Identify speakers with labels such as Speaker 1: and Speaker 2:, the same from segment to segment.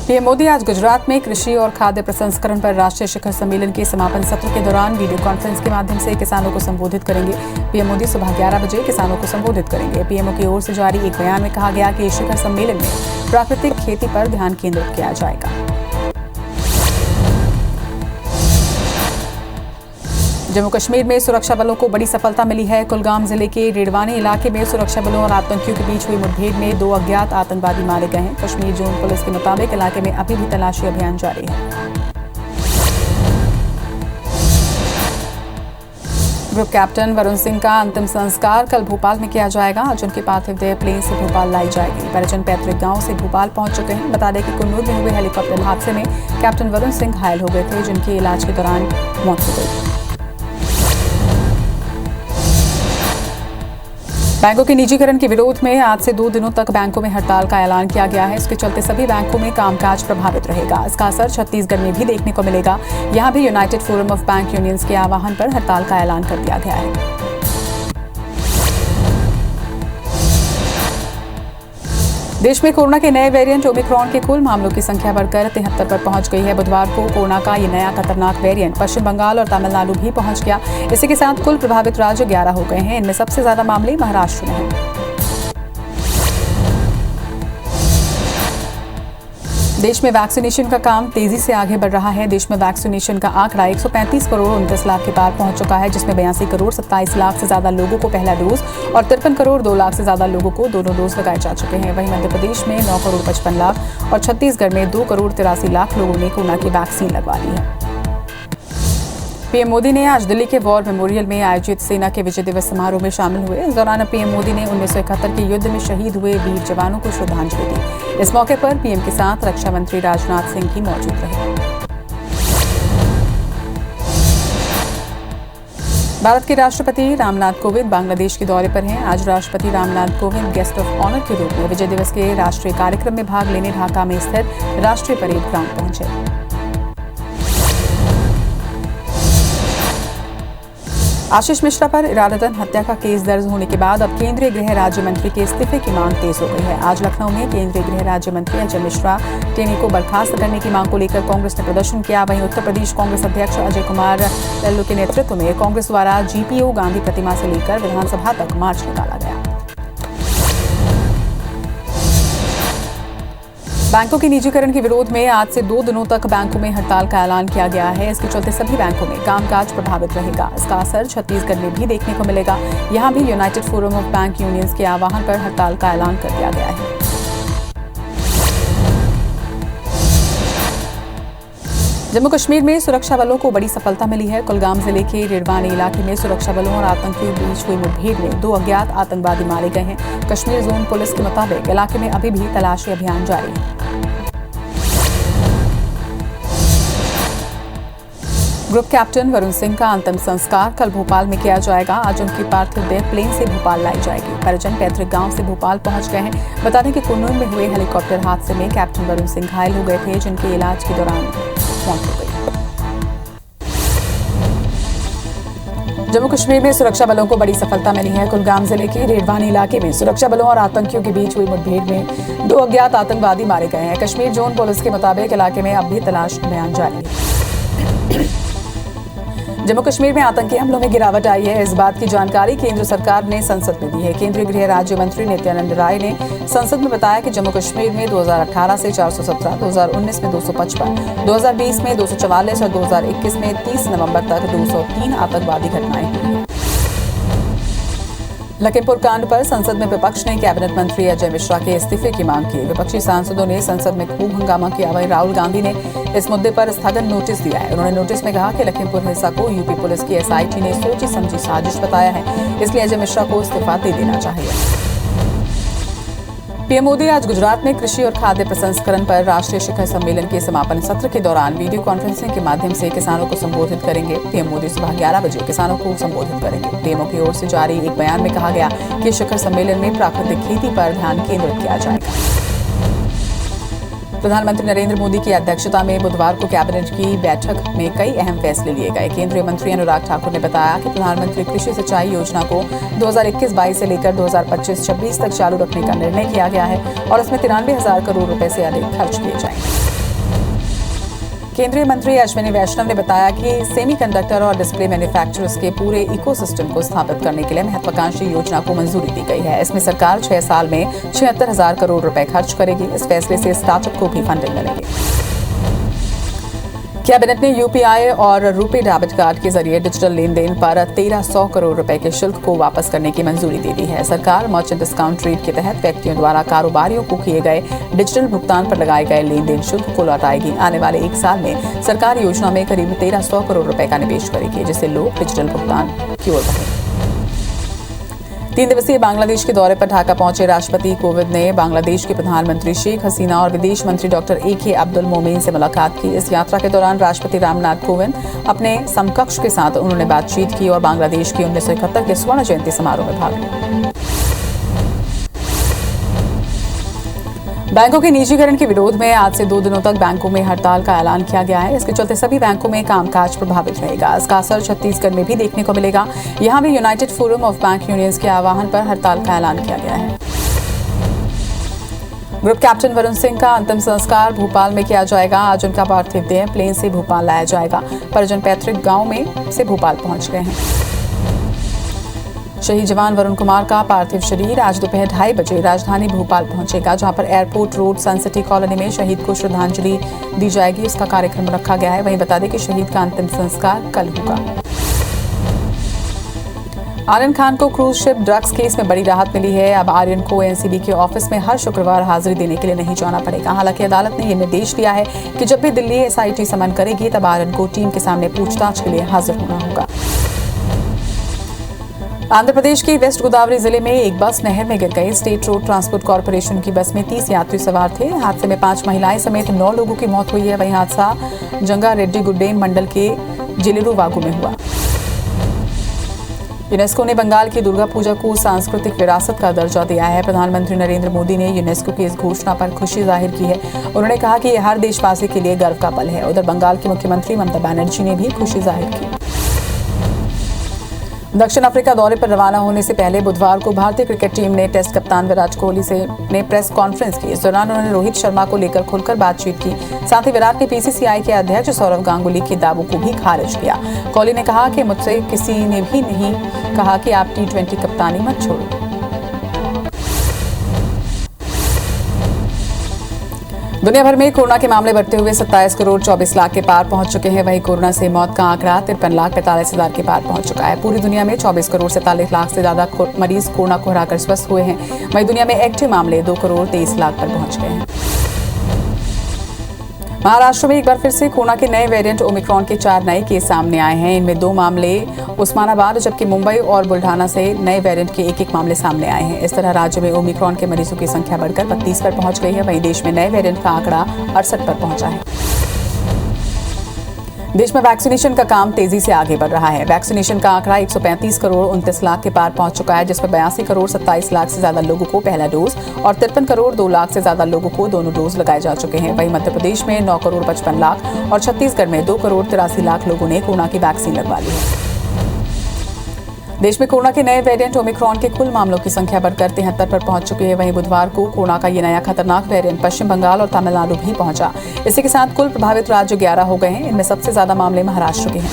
Speaker 1: PM Modi आज गुजरात में कृषि और खाद्य प्रसंस्करण पर राष्ट्रीय शिखर सम्मेलन के समापन सत्र के दौरान वीडियो कॉन्फ्रेंस के माध्यम से किसानों को संबोधित करेंगे। पीएम मोदी सुबह 11 बजे किसानों को संबोधित करेंगे। पीएमओ की ओर से जारी एक बयान में कहा गया कि इस शिखर सम्मेलन में प्राकृतिक खेती पर ध्यान केंद्रित किया जाएगा। जम्मू कश्मीर में सुरक्षा बलों को बड़ी सफलता मिली है। कुलगाम जिले के रेडवानी इलाके में सुरक्षा बलों और आतंकियों के बीच हुई मुठभेड़ में 2 अज्ञात आतंकवादी मारे गए हैं। कश्मीर जोन पुलिस के मुताबिक इलाके में अभी भी तलाशी अभियान जारी है। ग्रुप कैप्टन वरुण सिंह का अंतिम संस्कार कल भोपाल में किया जाएगा। आज उनकी पार्थिव देह प्लेन से भोपाल लाई जाएगी। परिजन पैतृक गांव से भोपाल पहुंच चुके हैं। बता दें कि कुन्नूर में हुए हेलीकॉप्टर हादसे में कैप्टन वरुण सिंह घायल हो गए थे, जिनके इलाज के दौरान मौत हो गई। बैंकों के निजीकरण के विरोध में आज से 2 दिनों तक बैंकों में हड़ताल का ऐलान किया गया है। इसके चलते सभी बैंकों में कामकाज प्रभावित रहेगा। इसका असर छत्तीसगढ़ में भी देखने को मिलेगा। यहां भी United forum of bank unions के आह्वान पर हड़ताल का ऐलान कर दिया गया है। देश में कोरोना के नए वेरिएंट ओमिक्रॉन के कुल मामलों की संख्या बढ़कर 73 पर पहुंच गई है। बुधवार को कोरोना का ये नया खतरनाक वेरिएंट पश्चिम बंगाल और तमिलनाडु भी पहुंच गया। इसी के साथ कुल प्रभावित राज्य 11 हो गए हैं। इनमें सबसे ज्यादा मामले महाराष्ट्र में हैं। देश में वैक्सीनेशन का काम तेजी से आगे बढ़ रहा है। देश में वैक्सीनेशन का आंकड़ा 135 करोड़ 29 लाख के पार पहुंच चुका है, जिसमें 82 करोड़ 27 लाख से ज्यादा लोगों को पहला डोज और 53 करोड़ 2 लाख से ज्यादा लोगों को दोनों डोज लगाए जा चुके हैं। वहीं मध्य प्रदेश में 9 करोड़ 55 लाख और छत्तीसगढ़ में 2 करोड़ 83 लाख लोगों ने कोरोना की वैक्सीन लगवा ली है। पीएम मोदी ने आज दिल्ली के वॉर मेमोरियल में आयोजित सेना के विजय दिवस समारोह में शामिल हुए। इस दौरान पीएम मोदी ने 1971 के युद्ध में शहीद हुए वीर जवानों को श्रद्धांजलि दी। इस मौके पर पीएम के साथ रक्षा मंत्री राजनाथ सिंह भी मौजूद रहे। भारत के राष्ट्रपति रामनाथ कोविंद बांग्लादेश के दौरे पर हैं। आज राष्ट्रपति Ramnath Kovind guest of honour के रूप में विजय दिवस के राष्ट्रीय कार्यक्रम में भाग लेने ढाका में स्थित राष्ट्रीय परेड ग्राउंड पहुंचे। आशीष मिश्रा पर इरादतन हत्या का केस दर्ज होने के बाद अब केंद्रीय गृह राज्य मंत्री के इस्तीफे की मांग तेज हो गई है। आज लखनऊ में केंद्रीय गृह राज्य मंत्री अजय मिश्रा टेनी को बर्खास्त करने की मांग को लेकर कांग्रेस ने प्रदर्शन किया। वहीं उत्तर प्रदेश कांग्रेस अध्यक्ष अजय कुमार लल्लू के नेतृत्व में कांग्रेस द्वारा जीपीओ गांधी प्रतिमा से लेकर विधानसभा तक मार्च निकाला गया। बैंकों के निजीकरण के विरोध में आज से 2 दिनों तक बैंकों में हड़ताल का ऐलान किया गया है। इसके चलते सभी बैंकों में कामकाज प्रभावित रहेगा। इसका असर छत्तीसगढ़ में भी देखने को मिलेगा। यहां भी United forum of bank unions के आह्वान पर हड़ताल का ऐलान कर दिया गया है। जम्मू कश्मीर में सुरक्षा बलों को बड़ी सफलता मिली है। कुलगाम जिले के रेडवानी इलाके में सुरक्षा बलों और आतंकियों के बीच हुई मुठभेड़ में 2 अज्ञात आतंकवादी मारे गए हैं। कश्मीर जोन पुलिस के मुताबिक इलाके में अभी भी तलाशी अभियान जारी है। ग्रुप कैप्टन वरुण सिंह का अंतिम संस्कार कल भोपाल में किया जाएगा। आज उनकी पार्थिव देह प्लेन से भोपाल लाई जाएगी। परिजन पैतृक गांव से भोपाल पहुंच गए हैं। बता दें कि कुन्नूर में हुए हेलीकॉप्टर हादसे में कैप्टन वरुण सिंह घायल हो गए थे, जिनके इलाज के दौरान मौत हो गई। जम्मू कश्मीर में सुरक्षा बलों को बड़ी सफलता मिली है। कुलगाम जिले के रेडवानी इलाके में सुरक्षा बलों और आतंकियों के बीच हुई मुठभेड़ में 2 अज्ञात आतंकवादी मारे गए हैं। कश्मीर जोन पुलिस के मुताबिक इलाके में अब भी तलाश अभियान जारी है। जम्मू कश्मीर में आतंकी हमलों में गिरावट आई है। इस बात की जानकारी केंद्र सरकार ने संसद में दी है। केंद्रीय गृह राज्य मंत्री नित्यानंद राय ने संसद में बताया कि जम्मू कश्मीर में 2018 से 417, 2019 में 255, 2020 में 244 और 2021 में 30 नवंबर तक 203 आतंकवादी घटनाएं हुई। लखीमपुर कांड पर संसद में विपक्ष ने कैबिनेट मंत्री अजय मिश्रा के इस्तीफे की मांग की। विपक्षी सांसदों ने संसद में खूब हंगामा किया। वहीं राहुल गांधी ने इस मुद्दे पर स्थगन नोटिस दिया है। उन्होंने नोटिस में कहा कि लखीमपुर हिंसा को यूपी पुलिस की एसआईटी ने सोची समझी साजिश बताया है, इसलिए अजय मिश्रा को इस्तीफा दे देना चाहिए। पीएम मोदी आज गुजरात में कृषि और खाद्य प्रसंस्करण पर राष्ट्रीय शिखर सम्मेलन के समापन सत्र के दौरान वीडियो कॉन्फ्रेंसिंग के माध्यम से किसानों को संबोधित करेंगे। पीएम मोदी सुबह 11 बजे किसानों को संबोधित करेंगे। पीएमओ की ओर से जारी एक बयान में कहा गया कि शिखर सम्मेलन में प्राकृतिक खेती पर ध्यान केंद्रित किया जाएगा। प्रधानमंत्री नरेंद्र मोदी की अध्यक्षता में बुधवार को कैबिनेट की बैठक में कई अहम फैसले लिए गए। केंद्रीय मंत्री अनुराग ठाकुर ने बताया कि प्रधानमंत्री कृषि सिंचाई योजना को 2021-22 से लेकर 2025-26 तक चालू रखने का निर्णय किया गया है और इसमें 93,000 करोड़ रुपए से अधिक खर्च किए जाएंगे। केंद्रीय मंत्री अश्विनी वैष्णव ने बताया कि सेमीकंडक्टर और डिस्प्ले मैन्युफैक्चरर्स के पूरे इकोसिस्टम को स्थापित करने के लिए महत्वाकांक्षी योजना को मंजूरी दी गई है। इसमें सरकार 6 साल में 76,000 करोड़ रुपए खर्च करेगी। इस फैसले से स्टार्टअप को भी फंडिंग मिलेगी। कैबिनेट ने यूपीआई और रुपे डेबिट कार्ड के जरिए डिजिटल लेन देन पर 1,300 करोड़ रुपए के शुल्क को वापस करने की मंजूरी दे दी है। सरकार मर्चेंट डिस्काउंट रेट के तहत व्यक्तियों द्वारा कारोबारियों को किए गए डिजिटल भुगतान पर लगाए गए लेन देन शुल्क को लौटाएगी। आने वाले 1 साल में सरकार योजना में करीब 1,300 करोड़ रुपए का निवेश करेगी, जिससे लोग डिजिटल भुगतान की ओर बढ़ेंगे। 3 दिवसीय बांग्लादेश के दौरे पर ढाका पहुंचे राष्ट्रपति कोविंद ने बांग्लादेश के प्रधानमंत्री शेख हसीना और विदेश मंत्री डॉक्टर AK अब्दुल मोमेन से मुलाकात की। इस यात्रा के दौरान राष्ट्रपति रामनाथ कोविंद अपने समकक्ष के साथ उन्होंने बातचीत की और बांग्लादेश की 1971 के स्वर्ण जयंती समारोह में भाग लिया। बैंकों के निजीकरण के विरोध में आज से 2 दिनों तक बैंकों में हड़ताल का ऐलान किया गया है। इसके चलते सभी बैंकों में कामकाज प्रभावित रहेगा। इसका असर छत्तीसगढ़ में भी देखने को मिलेगा। यहां भी United forum of bank unions के आह्वान पर हड़ताल का ऐलान किया गया है। ग्रुप कैप्टन वरुण सिंह का अंतिम संस्कार भोपाल में किया जाएगा। आज उनका पार्थिव देह प्लेन से भोपाल लाया जाएगा। परिजन पैतृक गांव में से भोपाल पहुंच गए हैं। शहीद जवान वरुण कुमार का पार्थिव शरीर आज दोपहर 2:30 बजे राजधानी भोपाल पहुंचेगा, जहां पर एयरपोर्ट रोड सन सिटी कॉलोनी में शहीद को श्रद्धांजलि दी जाएगी। उसका कार्यक्रम रखा गया है। वहीं बता दें कि शहीद का अंतिम संस्कार कल होगा। आर्यन खान को क्रूज शिप ड्रग्स केस में बड़ी राहत मिली है। अब आर्यन को एनसीबी के ऑफिस में हर शुक्रवार हाजिरी देने के लिए नहीं जाना पड़ेगा। हालांकि अदालत ने यह निर्देश दिया है कि जब भी दिल्ली एसआईटी समन करेगी तब आर्यन को टीम के सामने पूछताछ के लिए हाजिर होना होगा। आंध्र प्रदेश के वेस्ट गोदावरी जिले में एक बस नहर में गिर गई। स्टेट रोड ट्रांसपोर्ट कॉर्पोरेशन की बस में 30 यात्री सवार थे। हादसे में 5 महिलाएं समेत 9 लोगों की मौत हुई है। वहीं हादसा जंगारेड्डी-गुड्डेम मंडल के जिलेरुवागु में हुआ। यूनेस्को ने बंगाल की दुर्गा पूजा को सांस्कृतिक विरासत का दर्जा दिया है। प्रधानमंत्री नरेंद्र मोदी ने यूनेस्को की इस घोषणा पर खुशी जाहिर की है। उन्होंने कहा कि यह हर देशवासी के लिए गर्व का पल है। उधर बंगाल की मुख्यमंत्री ममता बनर्जी ने भी खुशी जाहिर की। दक्षिण अफ्रीका दौरे पर रवाना होने से पहले बुधवार को भारतीय क्रिकेट टीम ने टेस्ट कप्तान विराट कोहली ने प्रेस कॉन्फ्रेंस की। इस दौरान उन्होंने रोहित शर्मा को लेकर खुलकर बातचीत की। साथ ही विराट ने बीसीसीआई के अध्यक्ष सौरव गांगुली के दावों को भी खारिज किया। कोहली ने कहा कि मुझसे किसी ने भी नहीं कहा कि आप T20 कप्तानी मत छोड़ो। दुनिया भर में कोरोना के मामले बढ़ते हुए 27 करोड़ 24 लाख के पार पहुंच चुके हैं। वहीं कोरोना से मौत का आंकड़ा 53,45,000 के पार पहुंच चुका है। पूरी दुनिया में 24 करोड़ 47 लाख से ज्यादा मरीज कोरोना को हराकर स्वस्थ हुए हैं। वहीं दुनिया में एक्टिव मामले 2 करोड़ 23 लाख पर पहुंच गए हैं। महाराष्ट्र में एक बार फिर से कोरोना के नए वेरिएंट ओमिक्रॉन के 4 नए केस सामने आए हैं। इनमें 2 मामले उस्मानाबाद जबकि मुंबई और बुल्ढाना से नए वेरिएंट के 1-1 मामले सामने आए हैं। इस तरह राज्य में ओमिक्रॉन के मरीजों की संख्या बढ़कर 32 पर पहुंच गई है। वहीं देश में नए वेरिएंट का आंकड़ा 68 पर पहुंचा है। देश में वैक्सीनेशन का काम तेजी से आगे बढ़ रहा है। वैक्सीनेशन का आंकड़ा 135 करोड़ 29 लाख के पार पहुंच चुका है, जिसमें 82 करोड़ 27 लाख से ज्यादा लोगों को पहला डोज और 53 करोड़ 2 लाख से ज्यादा लोगों को दोनों डोज लगाए जा चुके हैं। वहीं मध्य प्रदेश में 9 करोड़ 55 लाख और छत्तीसगढ़ में 2 करोड़ 83 लाख लोगों ने कोरोना की वैक्सीन लगवा ली है। देश में कोरोना के नए वेरिएंट ओमिक्रॉन के कुल मामलों की संख्या बढ़कर 73 पर पहुंच चुकी है। वहीं बुधवार को कोरोना का ये नया खतरनाक वेरिएंट पश्चिम बंगाल और तमिलनाडु भी पहुंचा। इसी के साथ कुल प्रभावित राज्य 11 हो गए हैं। इनमें सबसे ज्यादा मामले महाराष्ट्र के हैं।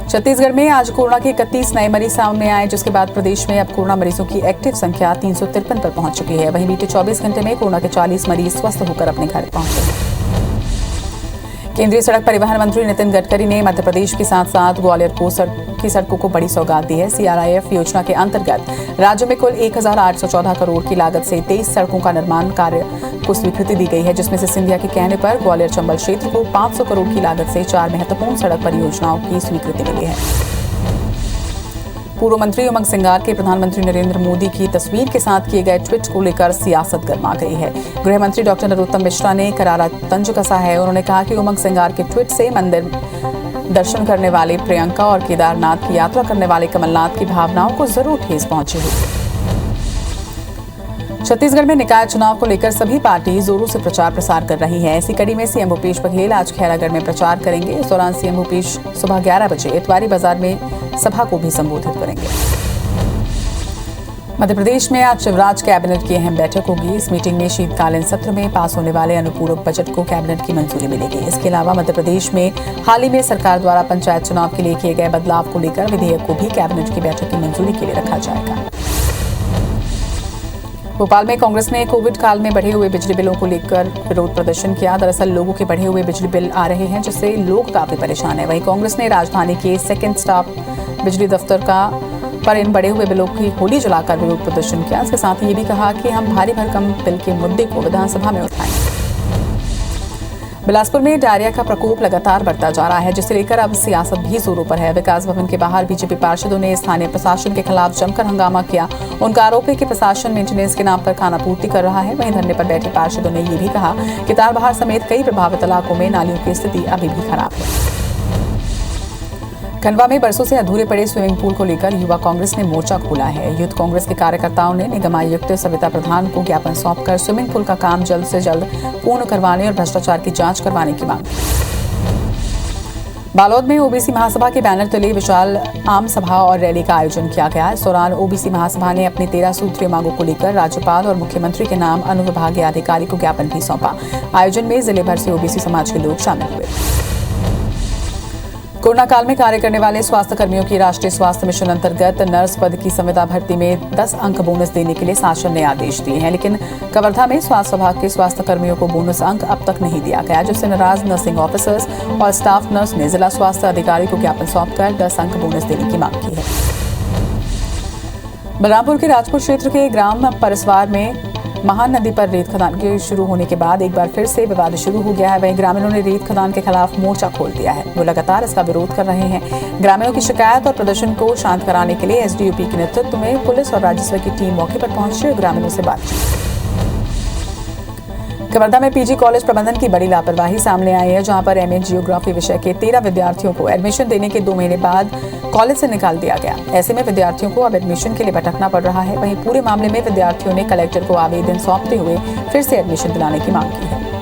Speaker 1: छत्तीसगढ़ में आज कोरोना के 31 नए मरीज सामने आए, जिसके बाद प्रदेश में अब कोरोना मरीजों की एक्टिव संख्या 353 पर पहुंच चुकी है। वहीं बीते 24 घंटे में कोरोना के 40 मरीज स्वस्थ होकर अपने घर पहुंचे हैं। केंद्रीय सड़क परिवहन मंत्री नितिन गडकरी ने मध्य प्रदेश के साथ साथ ग्वालियर की सड़कों को बड़ी सौगात दी है। CRIF योजना के अंतर्गत राज्य में कुल 1,814 करोड़ की लागत से 23 सड़कों का निर्माण कार्य को स्वीकृति दी गई है, जिसमें से सिंधिया के कहने पर ग्वालियर चंबल क्षेत्र को 500 करोड़ की लागत से 4 महत्वपूर्ण सड़क परियोजनाओं की स्वीकृति मिली है। पूर्व मंत्री उमंग सिंगार के प्रधानमंत्री नरेंद्र मोदी की तस्वीर के साथ किए गए ट्वीट को लेकर सियासत गर्मा गई है। गृह मंत्री डॉक्टर नरोत्तम मिश्रा ने करारा तंज कसा है। उन्होंने कहा कि उमंग सिंगार के ट्वीट से मंदिर दर्शन करने वाले प्रियंका और केदारनाथ की यात्रा करने वाले कमलनाथ की भावनाओं को जरूर ठेस पहुंची होगी। छत्तीसगढ़ में निकाय चुनाव को लेकर सभी पार्टी जोरों से प्रचार प्रसार कर रही है। ऐसी कड़ी में सीएम भूपेश बघेल आज खैरागढ़ में प्रचार करेंगे। इस दौरान सीएम भूपेश सुबह 11 बजे इतवारी बाजार में सभा को भी संबोधित करेंगे। मध्य प्रदेश में आज शिवराज कैबिनेट की अहम बैठक होगी। इस मीटिंग में शीतकालीन सत्र में पास होने वाले अनुपूरक बजट को कैबिनेट की मंजूरी मिलेगी। इसके अलावा मध्य प्रदेश में हाल ही में सरकार द्वारा पंचायत चुनाव के लिए किए गए बदलाव को लेकर विधेयक को भी कैबिनेट की बैठक की मंजूरी के लिए रखा जाएगा। भोपाल में कांग्रेस ने कोविड काल में बढ़े हुए बिजली बिलों को लेकर विरोध प्रदर्शन किया। दरअसल लोगों के बढ़े हुए बिजली बिल आ रहे हैं, जिससे लोग काफी परेशान हैं। वहीं कांग्रेस ने राजधानी के सेकेंड स्टाफ बिजली दफ्तर पर इन बढ़े हुए बिलों की होली जलाकर विरोध प्रदर्शन किया। इसके साथ ही ये भी कहा कि हम भारी भरकम बिल के मुद्दे को विधानसभा में उठाएंगे। बिलासपुर में डायरिया का प्रकोप लगातार बढ़ता जा रहा है, जिसे लेकर अब सियासत भी जोरों पर है। विकास भवन के बाहर बीजेपी पार्षदों ने स्थानीय प्रशासन के खिलाफ जमकर हंगामा किया। उनका आरोप है कि प्रशासन मेंटेनेंस के नाम पर खानापूर्ति कर रहा है। वहीं धरने पर बैठे पार्षदों ने ये भी कहा कि तारबहार समेत कई प्रभावित इलाकों में नालियों की स्थिति अभी भी खराब है। खंडवा में बरसों से अधूरे पड़े स्विमिंग पूल को लेकर युवा कांग्रेस ने मोर्चा खोला है। यूथ कांग्रेस के कार्यकर्ताओं ने निगम आयुक्त सविता प्रधान को ज्ञापन सौंपकर स्विमिंग पूल का काम जल्द से जल्द पूर्ण करवाने और भ्रष्टाचार की जांच करवाने की मांग की। बालोद में ओबीसी महासभा के बैनर तले विशाल आम सभा और रैली का आयोजन किया गया। इस दौरान ओबीसी महासभा ने अपनी 13 सूत्रीय मांगों को लेकर राज्यपाल और मुख्यमंत्री के नाम अनुविभागीय अधिकारी को ज्ञापन भी सौंपा। आयोजन में जिले भर से ओबीसी समाज के लोग शामिल हुए। कोरोना काल में कार्य करने वाले स्वास्थ्य कर्मियों की राष्ट्रीय स्वास्थ्य मिशन अंतर्गत नर्स पद की संविदा भर्ती में 10 अंक बोनस देने के लिए शासन ने आदेश दिए हैं, लेकिन कवर्धा में स्वास्थ्य विभाग के स्वास्थ्य कर्मियों को बोनस अंक अब तक नहीं दिया गया, जिससे नाराज नर्सिंग ऑफिसर्स और स्टाफ नर्स ने जिला स्वास्थ्य अधिकारी को ज्ञापन सौंपकर 10 अंक बोनस देने की मांग की है। बलरामपुर के राजपुर क्षेत्र के ग्राम परसवार में महान नदी पर रेत खदान के शुरू होने के बाद एक बार फिर से विवाद शुरू हो गया है। वहीं ग्रामीणों ने रेत खदान के खिलाफ मोर्चा खोल दिया है। वो लगातार इसका विरोध कर रहे हैं। ग्रामीणों की शिकायत और प्रदर्शन को शांत कराने के लिए एसडीओपी के नेतृत्व में पुलिस और राजस्व की टीम मौके पर पहुंची और ग्रामीणों से बातचीत। कवर्धा में पीजी कॉलेज प्रबंधन की बड़ी लापरवाही सामने आई है, जहां पर एमए जियोग्राफी विषय के 13 विद्यार्थियों को एडमिशन देने के 2 महीने बाद कॉलेज से निकाल दिया गया। ऐसे में विद्यार्थियों को अब एडमिशन के लिए भटकना पड़ रहा है। वहीं पूरे मामले में विद्यार्थियों ने कलेक्टर को आवेदन सौंपते हुए फिर से एडमिशन दिलाने की मांग की है।